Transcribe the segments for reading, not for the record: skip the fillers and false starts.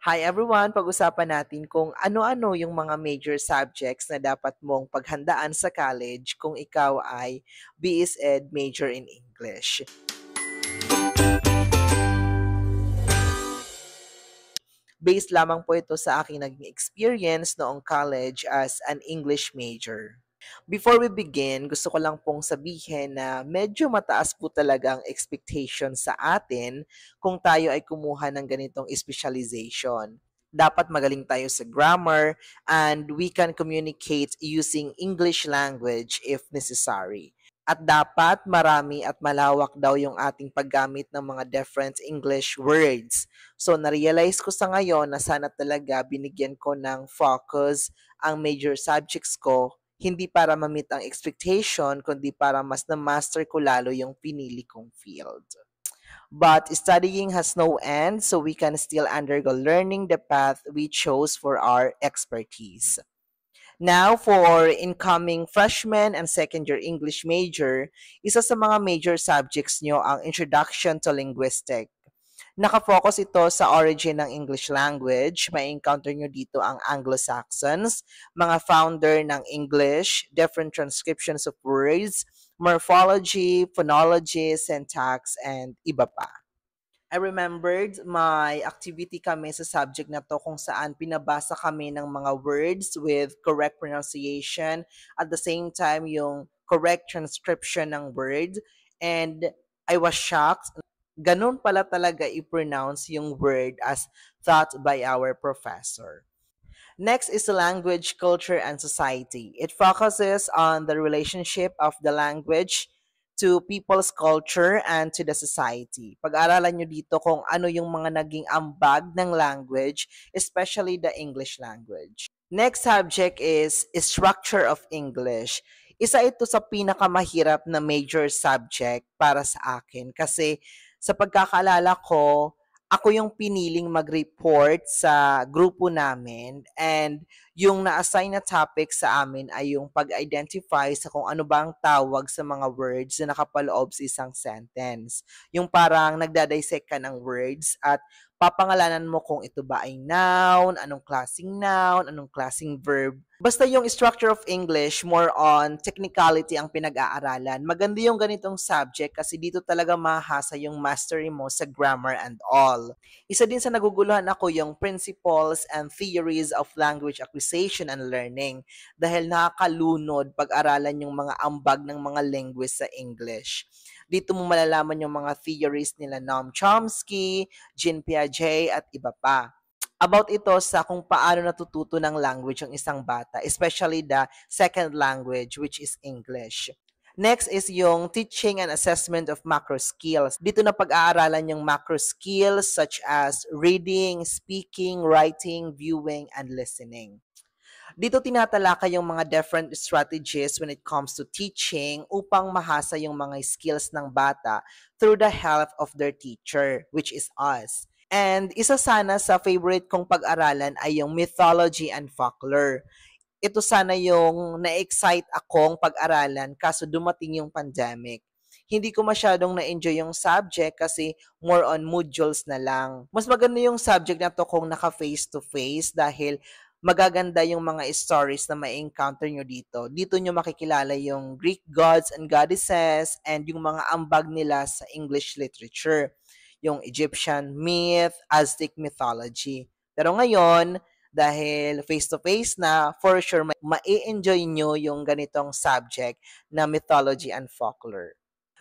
Hi everyone! Pag-usapan natin kung ano-ano yung mga major subjects na dapat mong paghandaan sa college kung ikaw ay BS Ed major in English. Based lamang po ito sa aking naging experience noong college as an English major. Before we begin, gusto ko lang pong sabihin na medyo mataas po talaga ang expectation sa atin kung tayo ay kumuha ng ganitong specialization. Dapat magaling tayo sa grammar and we can communicate using English language if necessary. At dapat marami at malawak daw yung ating paggamit ng mga different English words. So, na-realize ko sa ngayon na sana talaga binigyan ko ng focus ang major subjects ko, hindi para ma-meet ang expectation, kundi para mas na-master ko lalo yung pinili kong field. But studying has no end, so we can still undergo learning the path we chose for our expertise. Now, for incoming freshman and second-year English major, isa sa mga major subjects nyo ang Introduction to Linguistics. Nakafocus ito sa origin ng English language. May encounter nyo dito ang Anglo-Saxons, mga founder ng English, different transcriptions of words, morphology, phonology, syntax, and iba pa. I remembered my activity kami sa subject na to kung saan pinabasa kami ng mga words with correct pronunciation at the same time yung correct transcription ng word, and I was shocked. Ganun pala talaga i-pronounce yung word as taught by our professor. Next is language, culture, and society. It focuses on the relationship of the language to people's culture and to the society. Pag-aralan nyo dito kung ano yung mga naging ambag ng language, especially the English language. Next subject is structure of English. Isa ito sa pinakamahirap na major subject para sa akin kasi sa pagkakaalala ko, ako yung piniling mag-report sa grupo namin, and yung na-assign na topic sa amin ay yung pag-identify sa kung ano ba ang tawag sa mga words na nakapaloob sa isang sentence. Yung parang nagdadissect ka ng words at papangalanan mo kung ito ba ay noun, anong klaseng verb. Basta yung structure of English, more on technicality ang pinag-aaralan. Maganda yung ganitong subject kasi dito talaga mahasa yung mastery mo sa grammar and all. Isa din sa naguguluhan ako yung principles and theories of language acquisition and learning dahil nakakalunod pag-aralan yung mga ambag ng mga linguists sa English. Dito mo malalaman yung mga theories nila Noam Chomsky, Jean Piaget at iba pa. About ito sa kung paano natututo ng language ang isang bata, especially the second language which is English. Next is yung teaching and assessment of macro skills. Dito na pag-aaralan yung macro skills such as reading, speaking, writing, viewing, and listening. Dito tinatalakay yung mga different strategies when it comes to teaching upang mahasa yung mga skills ng bata through the help of their teacher, which is us. And isa sana sa favorite kong pag-aralan ay yung mythology and folklore. Ito sana yung na-excite akong pag-aralan kaso dumating yung pandemic. Hindi ko masyadong na-enjoy yung subject kasi more on modules na lang. Mas maganda yung subject na to kung naka face-to-face dahil magaganda yung mga stories na ma-encounter nyo dito. Dito nyo makikilala yung Greek gods and goddesses and yung mga ambag nila sa English literature, yung Egyptian myth, Aztec mythology. Pero ngayon, dahil face-to-face na, for sure, ma-enjoy nyo yung ganitong subject na mythology and folklore.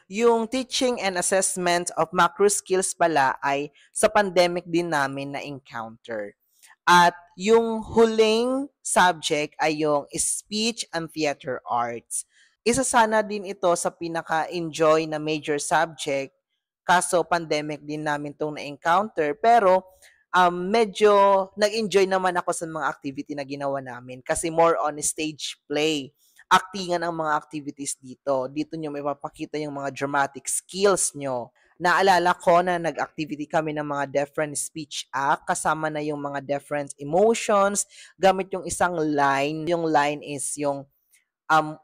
Yung teaching and assessment of macro skills pala ay sa pandemic din namin na-encounter. At yung huling subject ay yung speech and theater arts. Isa sana din ito sa pinaka-enjoy na major subject, kaso pandemic din namin itong na-encounter, pero medyo nag-enjoy naman ako sa mga activity na ginawa namin kasi more on stage play. Actingan ang mga activities dito. Dito nyo may papakita yung mga dramatic skills nyo. Naalala ko na nag-activity kami ng mga different speech act, kasama na yung mga different emotions, gamit yung isang line. Yung line is yung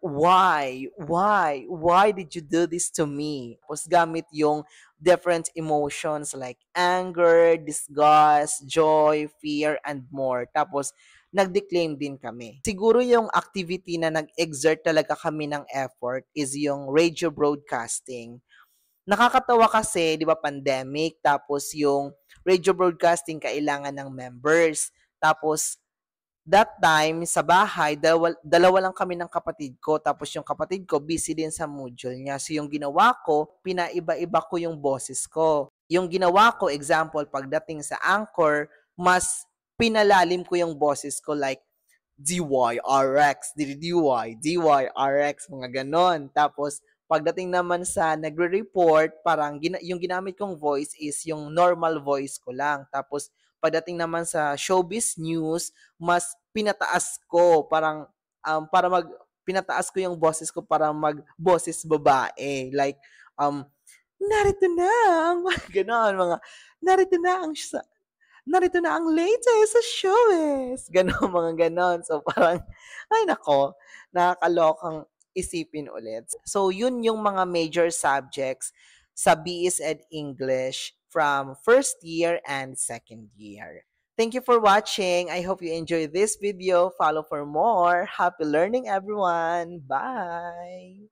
why did you do this to me? Tapos gamit yung different emotions like anger, disgust, joy, fear, and more. Tapos nag-declaim din kami. Siguro yung activity na nag-exert talaga kami ng effort is yung radio broadcasting. Nakakatawa kasi, 'di ba, pandemic, tapos yung radio broadcasting kailangan ng members. Tapos that time sa bahay, dalawa lang kami ng kapatid ko, tapos yung kapatid ko busy din sa module niya. So yung ginawa ko, pinaiba-iba ko yung boses ko. Yung ginawa ko, example, pagdating sa anchor, mas pinalalim ko yung boses ko like DYRX, DYRX, mga ganon. Tapos, pagdating naman sa nagre-report, parang yung ginamit kong voice is yung normal voice ko lang. Tapos, pagdating naman sa showbiz news, mas pinataas ko, parang, pinataas ko yung boses ko para mag-boses babae. Like, narito na ang, ganon, narito na ang, narito na ang latest sa showbiz. Ganon, mga ganon. So, parang, ay nako, nakakalokang isipin ulit. So, yun yung mga major subjects sa BS Ed English from first year and second year. Thank you for watching. I hope you enjoyed this video. Follow for more. Happy learning, everyone. Bye!